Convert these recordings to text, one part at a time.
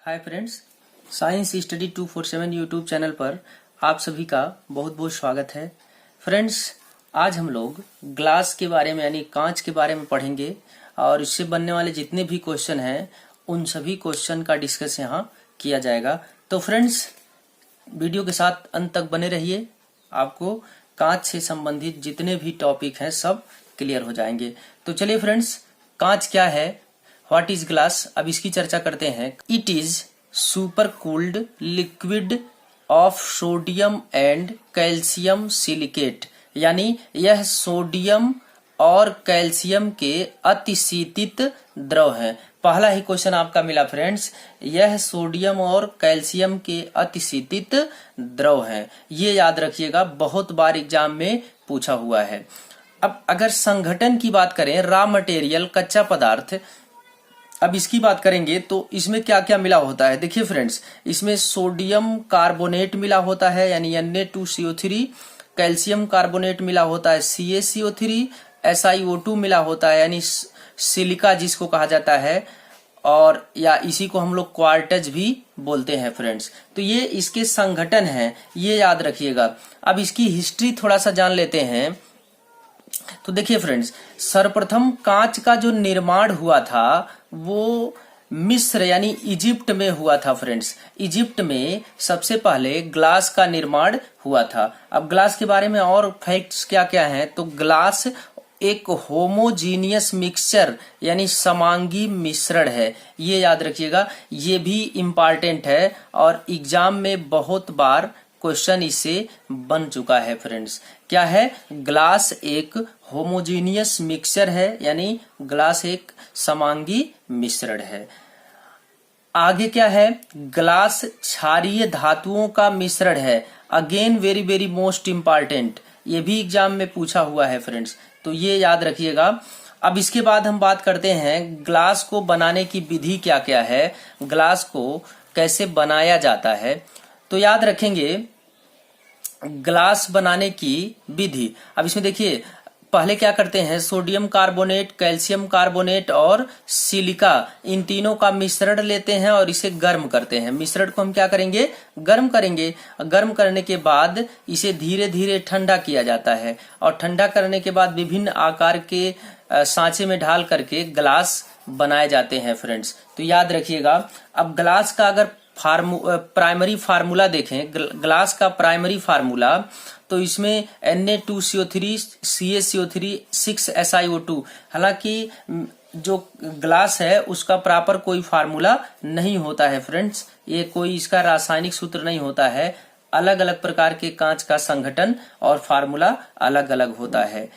Hi friends, science study 247 YouTube channel पर आप सभी का बहुत बहुत स्वागत है। फ्रेंड्स, आज हम लोग ग्लास के बारे में यानी कांच के बारे में पढ़ेंगे और इससे बनने वाले जितने भी क्वेश्चन हैं उन सभी क्वेश्चन का डिस्कस यहाँ किया जाएगा। तो फ्रेंड्स, वीडियो के साथ अंत तक बने रहिए, आपको कांच से संबंधित जितने भी टॉपिक हैं सब क्लियर हो जाएंगे। तो चलिए फ्रेंड्स, कांच क्या है, व्हाट इज ग्लास, अब इसकी चर्चा करते हैं। It is super cooled liquid of sodium and calcium silicate, यानी यह सोडियम और कैल्शियम के अतिशीतित द्रव है। पहला ही क्वेश्चन आपका मिला फ्रेंड्स, यह सोडियम और कैल्शियम के अतिशीतित द्रव है। ये याद रखिएगा, बहुत बार एग्जाम में पूछा हुआ है। अब अगर संघटन की बात करें, रॉ मटेरियल कच्चा पदार्थ, अब इसकी बात करेंगे तो इसमें क्या क्या मिला होता है। देखिए फ्रेंड्स, इसमें सोडियम कार्बोनेट मिला होता है यानी Na2CO3, कैल्शियम कार्बोनेट मिला होता है CaCO3, SiO2 मिला होता है यानी सिलिका जिसको कहा जाता है, और या इसी को हम लोग क्वार्टज भी बोलते हैं फ्रेंड्स। तो ये इसके संघटन हैं, ये याद रखिएगा। अब इसकी हिस्ट्री थोड़ा सा जान लेते हैं। तो देखिए फ्रेंड्स, सर्वप्रथम कांच का जो निर्माण हुआ था वो मिस्र यानी इजिप्ट में हुआ था फ्रेंड्स। इजिप्ट में सबसे पहले ग्लास का निर्माण हुआ था। अब ग्लास के बारे में और फैक्ट्स क्या क्या हैं, तो ग्लास एक होमोजीनियस मिक्सचर यानी समांगी मिश्रण है, ये याद रखिएगा, ये भी इम्पॉर्टेंट है और एग्जाम में बहुत बार क्वेश्चन इससे बन चुका है फ्रेंड्स। क्या है, ग्लास एक होमोजीनियस मिक्सचर है यानी ग्लास एक समांगी मिश्रण है। आगे क्या है, ग्लास क्षारीय धातुओं का मिश्रण है। Again very very most important, ये भी एग्जाम में पूछा हुआ है फ्रेंड्स, तो ये याद रखिएगा। अब इसके बाद हम बात करते हैं ग्लास को बनाने की विधि क्या क्या है, ग्लास को कैसे बनाया जाता है। तो याद रखेंगे ग्लास बनाने की विधि। अब इसमें देखिए, पहले क्या करते हैं, सोडियम कार्बोनेट, कैल्शियम कार्बोनेट और सिलिका, इन तीनों का मिश्रण लेते हैं और इसे गर्म करते हैं। मिश्रण को हम क्या करेंगे, गर्म करेंगे। गर्म करने के बाद इसे धीरे धीरे ठंडा किया जाता है और ठंडा करने के बाद विभिन्न आकार के सांचे में ढाल करके ग्लास बनाए जाते हैं फ्रेंड्स। तो याद रखिएगा। अब ग्लास का अगर प्राइमरी फार्मूला देखें, ग्लास का प्राइमरी फार्मूला, तो इसमें Na2CO3, CaCO3, 6SiO2, हालांकि जो ग्लास है उसका प्रॉपर कोई फार्मूला नहीं होता है फ्रेंड्स, ये कोई इसका रासायनिक सूत्र नहीं होता है। अलग अलग प्रकार के कांच का संघटन और फार्मूला अलग अलग होता है।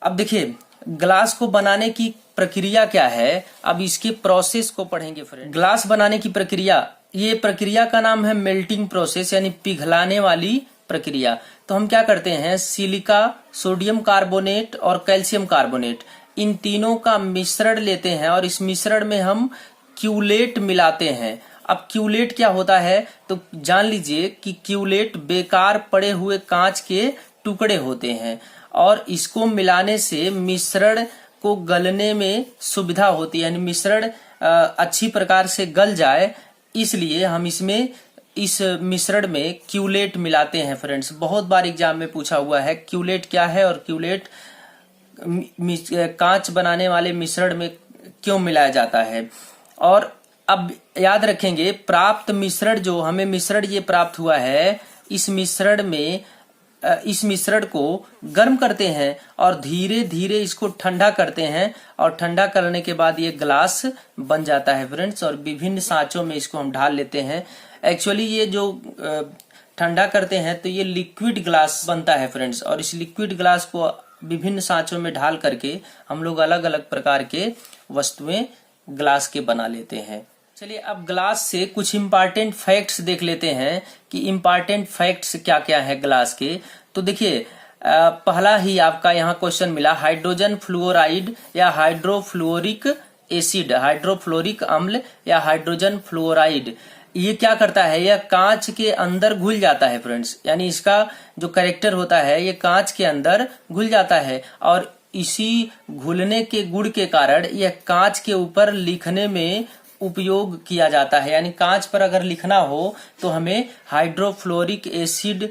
अब देखिए, ग्लास को बनाने की प्रक्रिया क्या है, अब इसके प्रोसेस को पढ़ेंगे फ्रेंड। ग्लास बनाने की प्रक्रिया, ये प्रक्रिया का नाम है मेल्टिंग प्रोसेस यानी पिघलाने वाली प्रक्रिया। तो हम क्या करते हैं, सिलिका, सोडियम कार्बोनेट और कैल्शियम कार्बोनेट, इन तीनों का मिश्रण लेते हैं और इस मिश्रण में हम क्यूलेट मिलाते हैं। अब क्यूलेट क्या होता है, तो जान लीजिए कि क्यूलेट बेकार पड़े हुए कांच के टुकड़े होते हैं और इसको मिलाने से मिश्रण को गलने में सुविधा होती है, यानी मिश्रण अच्छी प्रकार से गल जाए, इसलिए हम इसमें इस मिश्रण में क्यूलेट मिलाते हैं फ्रेंड्स। बहुत बार एग्जाम में पूछा हुआ है क्यूलेट क्या है और क्यूलेट कांच बनाने वाले मिश्रण में क्यों मिलाया जाता है। और अब याद रखेंगे, प्राप्त मिश्रण, जो हमें मिश्रण ये प्राप्त हुआ है, इस मिश्रण को गर्म करते हैं और धीरे धीरे इसको ठंडा करते हैं और ठंडा करने के बाद ये ग्लास बन जाता है फ्रेंड्स और विभिन्न सांचों में इसको हम ढाल लेते हैं। एक्चुअली ये जो ठंडा करते हैं तो ये लिक्विड ग्लास बनता है फ्रेंड्स और इस लिक्विड ग्लास को विभिन्न सांचों में ढाल करके हम लोग अलग अलग प्रकार के वस्तुएं ग्लास के बना लेते हैं। चलिए, अब ग्लास से कुछ इम्पॉर्टेंट फैक्ट्स देख लेते हैं कि इम्पॉर्टेंट फैक्ट्स क्या क्या है ग्लास के। तो देखिए, पहला ही आपका यहाँ क्वेश्चन मिला, हाइड्रोजन फ्लोराइड या हाइड्रोफ्लोरिक एसिड, हाइड्रोफ्लोरिक अम्ल या हाइड्रोजन फ्लोराइड, ये क्या करता है, यह कांच के अंदर घुल जाता है फ्रेंड्स, यानी इसका जो कैरेक्टर होता है ये कांच के अंदर घुल जाता है और इसी घुलने के गुण के कारण यह कांच के ऊपर लिखने में उपयोग किया जाता है, यानी कांच पर अगर लिखना हो तो हमें हाइड्रोफ्लोरिक एसिड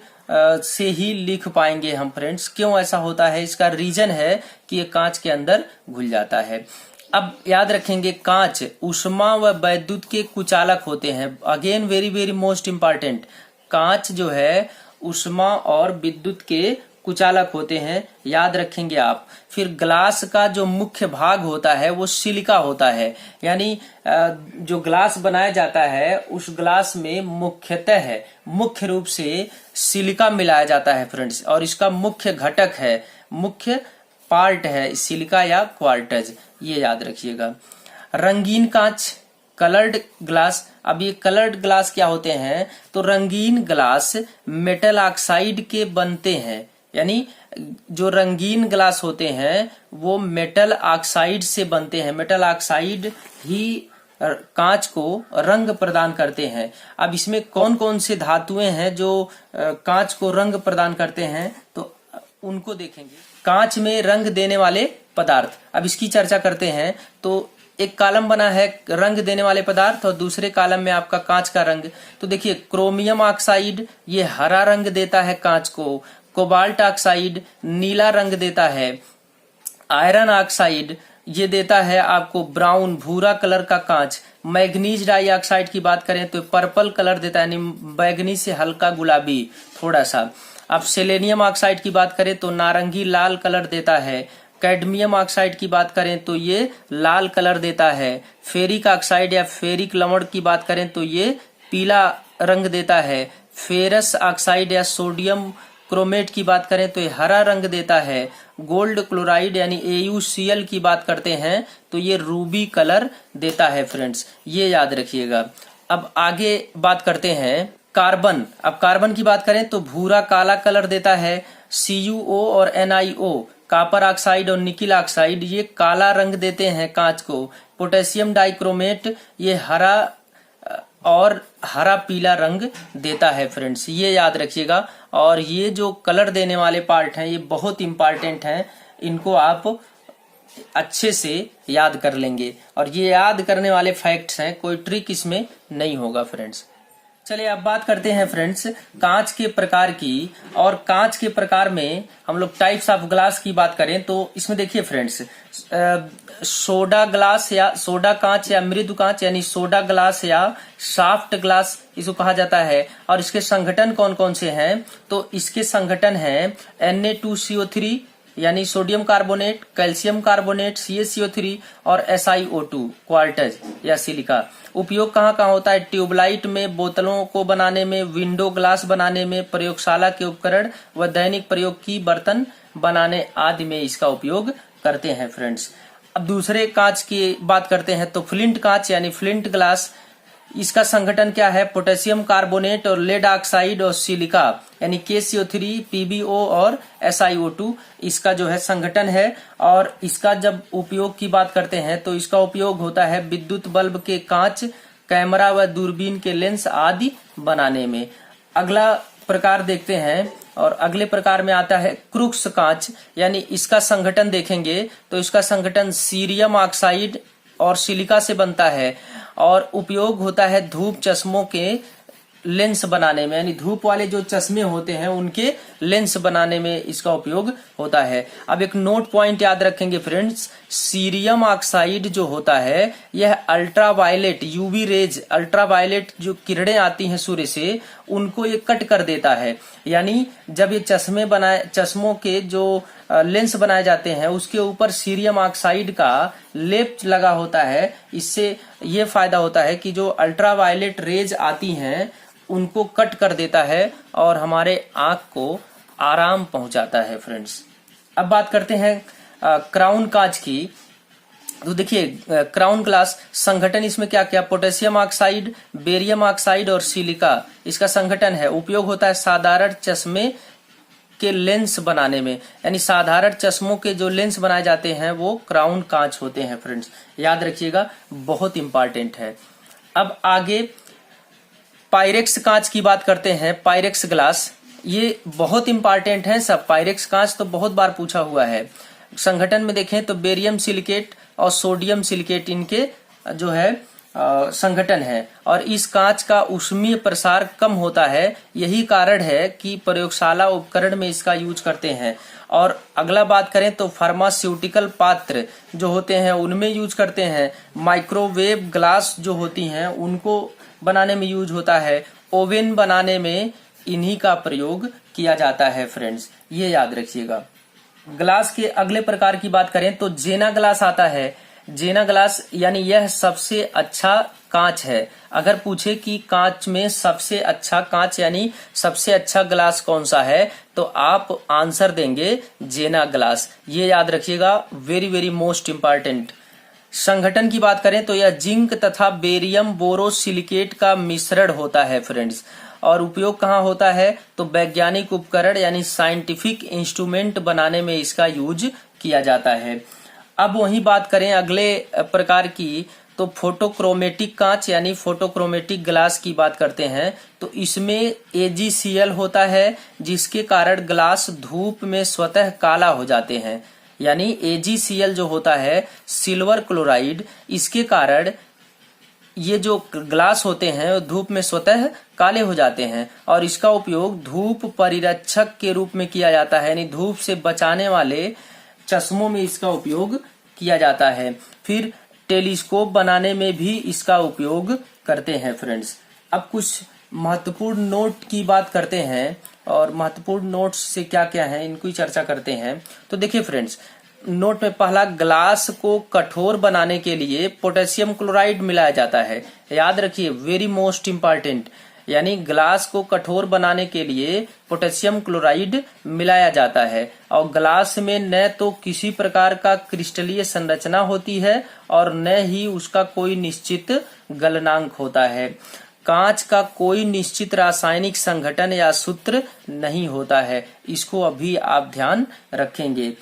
से ही लिख पाएंगे हम फ्रेंड्स। क्यों ऐसा होता है, इसका रीजन है कि ये कांच के अंदर घुल जाता है। अब याद रखेंगे, कांच ऊष्मा व वैद्युत के कुचालक होते हैं। Again very very most important, कांच जो है ऊष्मा और विद्युत के कुचालक होते हैं, याद रखेंगे आप। फिर ग्लास का जो मुख्य भाग होता है वो सिलिका होता है, यानी जो ग्लास बनाया जाता है उस ग्लास में मुख्य रूप से सिलिका मिलाया जाता है फ्रेंड्स, और इसका मुख्य घटक है, मुख्य पार्ट है सिलिका या क्वार्टज, ये याद रखिएगा। रंगीन कांच, कलर्ड ग्लास। अब ये कलर्ड ग्लास क्या होते हैं, तो रंगीन ग्लास मेटल ऑक्साइड के बनते हैं, यानी जो रंगीन ग्लास होते हैं वो मेटल ऑक्साइड से बनते हैं। मेटल ऑक्साइड ही कांच को रंग प्रदान करते हैं। अब इसमें कौन कौन से धातुएं हैं जो कांच को रंग प्रदान करते हैं, तो उनको देखेंगे। कांच में रंग देने वाले पदार्थ, अब इसकी चर्चा करते हैं। तो एक कॉलम बना है रंग देने वाले पदार्थ और दूसरे कॉलम में आपका कांच का रंग। तो देखिए, क्रोमियम ऑक्साइड ये हरा रंग देता है कांच को, कोबाल्ट ऑक्साइड नीला रंग देता है, आयरन ऑक्साइड ये देता है आपको ब्राउन भूरा कलर का कांच, मैग्नीज डाइऑक्साइड की बात करें तो पर्पल कलर देता है, यानी बैगनी से हल्का गुलाबी थोड़ा सा। अब सेलेनियम ऑक्साइड की बात करें तो नारंगी लाल कलर देता है, कैडमियम ऑक्साइड की बात करें तो ये लाल कलर देता है, फेरिक ऑक्साइड या फेरिक लवण की बात करें तो ये पीला रंग देता है, फेरस ऑक्साइड या सोडियम क्रोमेट की बात करें तो ये हरा रंग देता है, गोल्ड क्लोराइड यानी AuCl की बात करते हैं तो ये रूबी कलर देता है फ्रेंड्स, ये याद रखिएगा। अब आगे बात करते हैं कार्बन। अब कार्बन की बात करें तो भूरा काला कलर देता है, CuO और NiO कॉपर ऑक्साइड और निकिल ऑक्साइड ये काला रंग देते हैं कांच को, पोटेशियम डाइक्रोमेट ये हरा और हरा पीला रंग देता है फ्रेंड्स, ये याद रखिएगा। और ये जो कलर देने वाले पार्ट हैं ये बहुत इंपॉर्टेंट हैं, इनको आप अच्छे से याद कर लेंगे, और ये याद करने वाले फैक्ट्स हैं, कोई ट्रिक इसमें नहीं होगा फ्रेंड्स। चलिए अब बात करते हैं फ्रेंड्स कांच के प्रकार की, और कांच के प्रकार में हम लोग टाइप्स ऑफ ग्लास की बात करें तो इसमें देखिए फ्रेंड्स, सोडा ग्लास या सोडा कांच या मृदु कांच यानी सोडा ग्लास या सॉफ्ट ग्लास इसको कहा जाता है। और इसके संघटन कौन कौन से हैं, तो इसके संघटन हैं Na2CO3 यानी sodium carbonate, calcium carbonate CaCO3 और SiO2 क्वार्टज या सिलिका। उपयोग कहाँ कहाँ होता है, ट्यूबलाइट में, बोतलों को बनाने में, विंडो ग्लास बनाने में, प्रयोगशाला के उपकरण व दैनिक प्रयोग की बर्तन बनाने आदि में इसका उपयोग करते हैं फ्रेंड्स। अब दूसरे कांच की बात करते हैं तो फ्लिंट कांच यानी फ्लिंट ग्लास, इसका संगठन क्या है, पोटेशियम कार्बोनेट और लेड ऑक्साइड और सिलिका यानी KCO3 PbO और SiO2 इसका जो है संगठन है। और इसका जब उपयोग की बात करते हैं तो इसका उपयोग होता है विद्युत बल्ब के कांच, कैमरा व दूरबीन के लेंस आदि बनाने में। अगला प्रकार देखते हैं, और अगले प्रकार में आता है क्रूक्स कांच, यानी इसका संगठन देखेंगे तो इसका संगठन सीरियम ऑक्साइड और सिलिका से बनता है, और उपयोग होता है धूप चश्मों के लेंस बनाने में, यानी धूप वाले जो चश्मे होते हैं उनके लेंस बनाने में इसका उपयोग होता है। अब एक नोट पॉइंट याद रखेंगे फ्रेंड्स, सीरियम ऑक्साइड जो होता है यह अल्ट्रावायलेट UV रेज, अल्ट्रावायलेट जो किरणें आती हैं सूर्य से उनको ये कट कर देता है, यानी जब ये चश्मों के जो लेंस बनाए जाते हैं उसके ऊपर सीरियम ऑक्साइड का लेप लगा होता है। इससे ये फायदा होता है कि जो अल्ट्रावायलेट रेज आती हैं उनको कट कर देता है और हमारे आंख को आराम पहुंचाता है फ्रेंड्स। अब बात करते हैं क्राउन कांच की। तो देखिए क्राउन ग्लास संगठन इसमें क्या क्या, पोटेशियम ऑक्साइड, बेरियम ऑक्साइड और सिलिका इसका संगठन है। उपयोग होता है साधारण चश्मे के लेंस बनाने में, यानी साधारण चश्मों के जो लेंस बनाए जाते हैं वो क्राउन कांच होते हैं फ्रेंड्स, याद रखिएगा, बहुत इंपॉर्टेंट है। अब आगे पायरेक्स कांच की बात करते हैं। पायरेक्स ग्लास ये बहुत इंपॉर्टेंट है सब, पायरेक्स कांच तो बहुत बार पूछा हुआ है। संगठन में देखें तो बेरियम सिलिकेट और सोडियम सिलिकेट इनके जो है संघटन है और इस कांच का ऊष्मीय प्रसार कम होता है। यही कारण है कि प्रयोगशाला उपकरण में इसका यूज करते हैं। और अगला बात करें तो फार्मास्यूटिकल पात्र जो होते हैं उनमें यूज करते हैं। माइक्रोवेव ग्लास जो होती हैं उनको बनाने में यूज होता है। ओवन बनाने में इन्हीं का प्रयोग किया जाता है फ्रेंड्स, ये याद रखिएगा। ग्लास के अगले प्रकार की बात करें तो जेना ग्लास आता है। जेना ग्लास यानी यह सबसे अच्छा कांच है। अगर पूछे कि कांच में सबसे अच्छा कांच यानी सबसे अच्छा ग्लास कौन सा है तो आप आंसर देंगे जेना ग्लास, ये याद रखिएगा, वेरी वेरी मोस्ट इंपॉर्टेंट। संगठन की बात करें तो यह जिंक तथा बेरियम बोरोसिलिकेट का मिश्रण होता है फ्रेंड्स। और उपयोग कहाँ होता है तो वैज्ञानिक उपकरण यानी साइंटिफिक इंस्ट्रूमेंट बनाने में इसका यूज किया जाता है। अब वही बात करें अगले प्रकार की तो फोटोक्रोमेटिक कांच यानी फोटोक्रोमेटिक ग्लास की बात करते हैं। तो इसमें AgCl होता है जिसके कारण ग्लास धूप में स्वतः काला हो जाते हैं। यानी AgCl जो होता है सिल्वर क्लोराइड, इसके कारण ये जो ग्लास होते हैं धूप में स्वतः काले हो जाते हैं और इसका उपयोग धूप परिरक्षक के रूप में किया जाता है। यानी धूप से बचाने वाले चश्मों में इसका उपयोग किया जाता है। फिर टेलीस्कोप बनाने में भी इसका उपयोग करते हैं फ्रेंड्स। अब कुछ महत्वपूर्ण नोट की बात करते हैं और महत्वपूर्ण नोट्स से क्या क्या है इनको ही चर्चा करते हैं। तो देखिए फ्रेंड्स, नोट में पहला, ग्लास को कठोर बनाने के लिए पोटेशियम क्लोराइड मिलाया जाता है। याद रखिए, वेरी मोस्ट इंपॉर्टेंट, यानी ग्लास को कठोर बनाने के लिए पोटेशियम क्लोराइड मिलाया जाता है। और ग्लास में न तो किसी प्रकार का क्रिस्टलीय संरचना होती है और न ही उसका कोई निश्चित गलनांक होता है। कांच का कोई निश्चित रासायनिक संघटन या सूत्र नहीं होता है, इसको अभी आप ध्यान रखेंगे।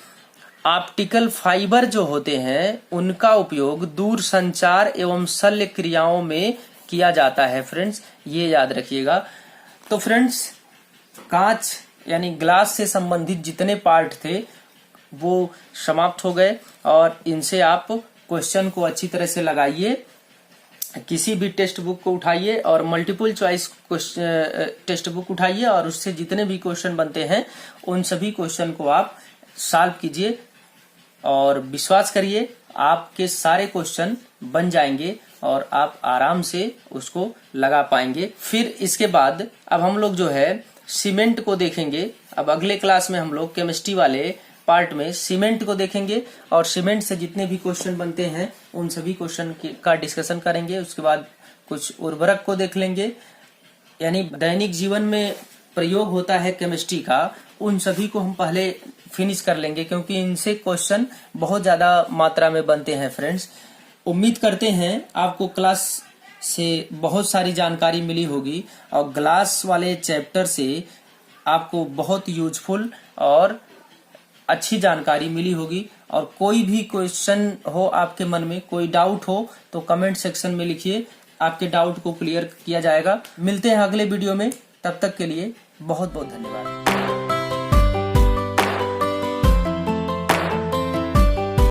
ऑप्टिकल फाइबर जो होते हैं उनका उपयोग दूर संचार एवं शल्य क्रियाओं में किया जाता है फ्रेंड्स, ये याद रखिएगा। तो फ्रेंड्स, कांच यानी ग्लास से संबंधित जितने पार्ट थे वो समाप्त हो गए और इनसे आप क्वेश्चन को अच्छी तरह से लगाइए। किसी भी टेक्स्ट बुक को उठाइए और मल्टीपल चॉइस टेक्स्ट बुक उठाइए और उससे जितने भी क्वेश्चन बनते हैं उन सभी क्वेश्चन को आप सॉल्व कीजिए और विश्वास करिए आपके सारे क्वेश्चन बन जाएंगे और आप आराम से उसको लगा पाएंगे। फिर इसके बाद अब हम लोग जो है सीमेंट को देखेंगे। अब अगले क्लास में हम लोग केमिस्ट्री वाले पार्ट में सीमेंट को देखेंगे और सीमेंट से जितने भी क्वेश्चन बनते हैं उन सभी क्वेश्चन का डिस्कशन करेंगे। उसके बाद कुछ उर्वरक को देख लेंगे, यानी दैनिक जीवन में प्रयोग होता है केमिस्ट्री का, उन सभी को हम पहले फिनिश कर लेंगे क्योंकि इनसे क्वेश्चन बहुत ज्यादा मात्रा में बनते हैं फ्रेंड्स। उम्मीद करते हैं आपको क्लास से बहुत सारी जानकारी मिली होगी और ग्लास वाले चैप्टर से आपको बहुत यूजफुल और अच्छी जानकारी मिली होगी। और कोई भी क्वेश्चन हो आपके मन में, कोई डाउट हो तो कमेंट सेक्शन में लिखिए, आपके डाउट को क्लियर किया जाएगा। मिलते हैं अगले वीडियो में, तब तक के लिए बहुत बहुत धन्यवाद।